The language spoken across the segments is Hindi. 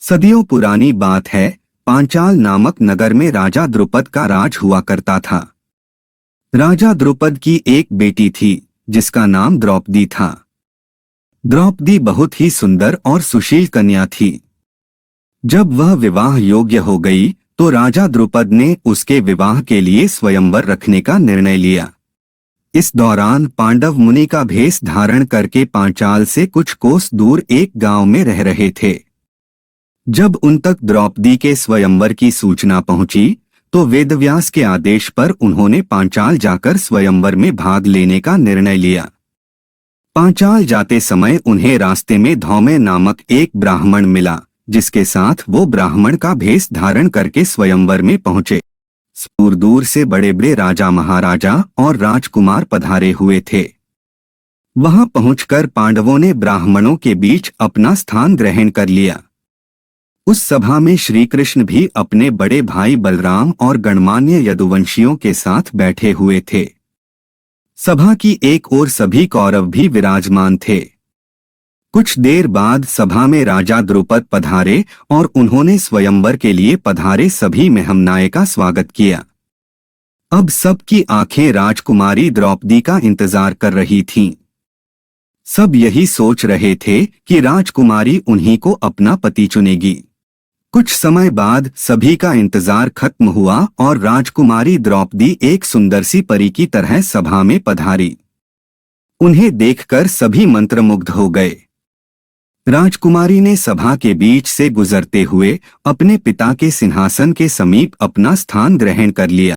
सदियों पुरानी बात है। पांचाल नामक नगर में राजा द्रुपद का राज हुआ करता था। राजा द्रुपद की एक बेटी थी जिसका नाम द्रौपदी था। द्रौपदी बहुत ही सुंदर और सुशील कन्या थी। जब वह विवाह योग्य हो गई तो राजा द्रुपद ने उसके विवाह के लिए स्वयंवर रखने का निर्णय लिया। इस दौरान पांडव मुनि का भेष धारण करके पांचाल से कुछ कोस दूर एक गांव में रह रहे थे। जब उन तक द्रौपदी के स्वयंवर की सूचना पहुंची तो वेदव्यास के आदेश पर उन्होंने पांचाल जाकर स्वयंवर में भाग लेने का निर्णय लिया। पांचाल जाते समय उन्हें रास्ते में धौम्य नामक एक ब्राह्मण मिला, जिसके साथ वो ब्राह्मण का भेष धारण करके स्वयंवर में पहुंचे। दूर दूर से बड़े बड़े राजा महाराजा और राजकुमार पधारे हुए थे। वहां पहुंचकर पांडवों ने ब्राह्मणों के बीच अपना स्थान ग्रहण कर लिया। उस सभा में श्री कृष्ण भी अपने बड़े भाई बलराम और गणमान्य यदुवंशियों के साथ बैठे हुए थे। सभा की एक ओर सभी कौरव भी विराजमान थे। कुछ देर बाद सभा में राजा द्रुपद पधारे और उन्होंने स्वयंवर के लिए पधारे सभी मेहमनाए का स्वागत किया। अब सबकी आंखें राजकुमारी द्रौपदी का इंतजार कर रही थीं। सब यही सोच रहे थे कि राजकुमारी उन्हीं को अपना पति चुनेगी। कुछ समय बाद सभी का इंतजार खत्म हुआ और राजकुमारी द्रौपदी एक सुंदर सी परी की तरह सभा में पधारी। उन्हें देखकर सभी मंत्रमुग्ध हो गए। राजकुमारी ने सभा के बीच से गुजरते हुए अपने पिता के सिंहासन के समीप अपना स्थान ग्रहण कर लिया।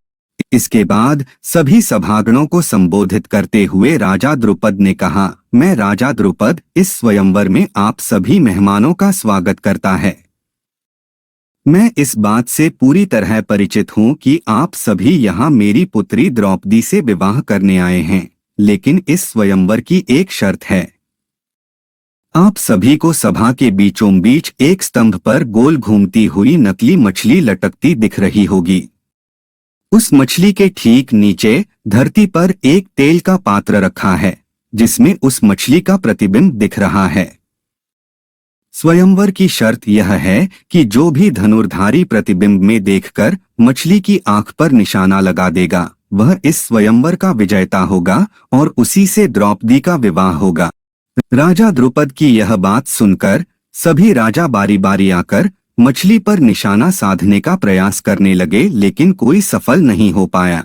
इसके बाद सभी सभागणों को संबोधित करते हुए राजा द्रुपद ने कहा, मैं राजा द्रुपद इस स्वयंवर में आप सभी मेहमानों का स्वागत करता है। मैं इस बात से पूरी तरह परिचित हूँ कि आप सभी यहाँ मेरी पुत्री द्रौपदी से विवाह करने आए हैं, लेकिन इस स्वयंवर की एक शर्त है। आप सभी को सभा के बीचों बीच एक स्तंभ पर गोल घूमती हुई नकली मछली लटकती दिख रही होगी। उस मछली के ठीक नीचे धरती पर एक तेल का पात्र रखा है, जिसमें उस मछली का प्रतिबिंब दिख रहा है। स्वयंवर की शर्त यह है कि जो भी धनुर्धारी प्रतिबिंब में देखकर मछली की आंख पर निशाना लगा देगा, वह इस स्वयंवर का विजेता होगा और उसी से द्रौपदी का विवाह होगा। राजा द्रुपद की यह बात सुनकर सभी राजा बारी बारी आकर मछली पर निशाना साधने का प्रयास करने लगे, लेकिन कोई सफल नहीं हो पाया।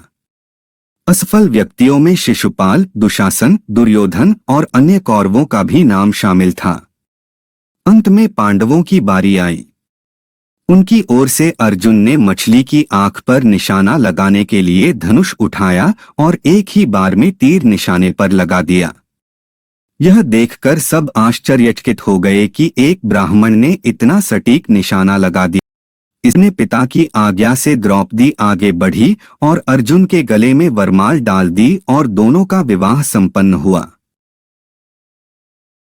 असफल व्यक्तियों में शिशुपाल, दुशासन, दुर्योधन और अन्य कौरवों का भी नाम शामिल था। अंत में पांडवों की बारी आई। उनकी ओर से अर्जुन ने मछली की आंख पर निशाना लगाने के लिए धनुष उठाया और एक ही बार में तीर निशाने पर लगा दिया। यह देखकर सब आश्चर्यचकित हो गए कि एक ब्राह्मण ने इतना सटीक निशाना लगा दिया। इसने पिता की आज्ञा से द्रौपदी आगे बढ़ी और अर्जुन के गले में वरमाल डाल दी और दोनों का विवाह संपन्न हुआ।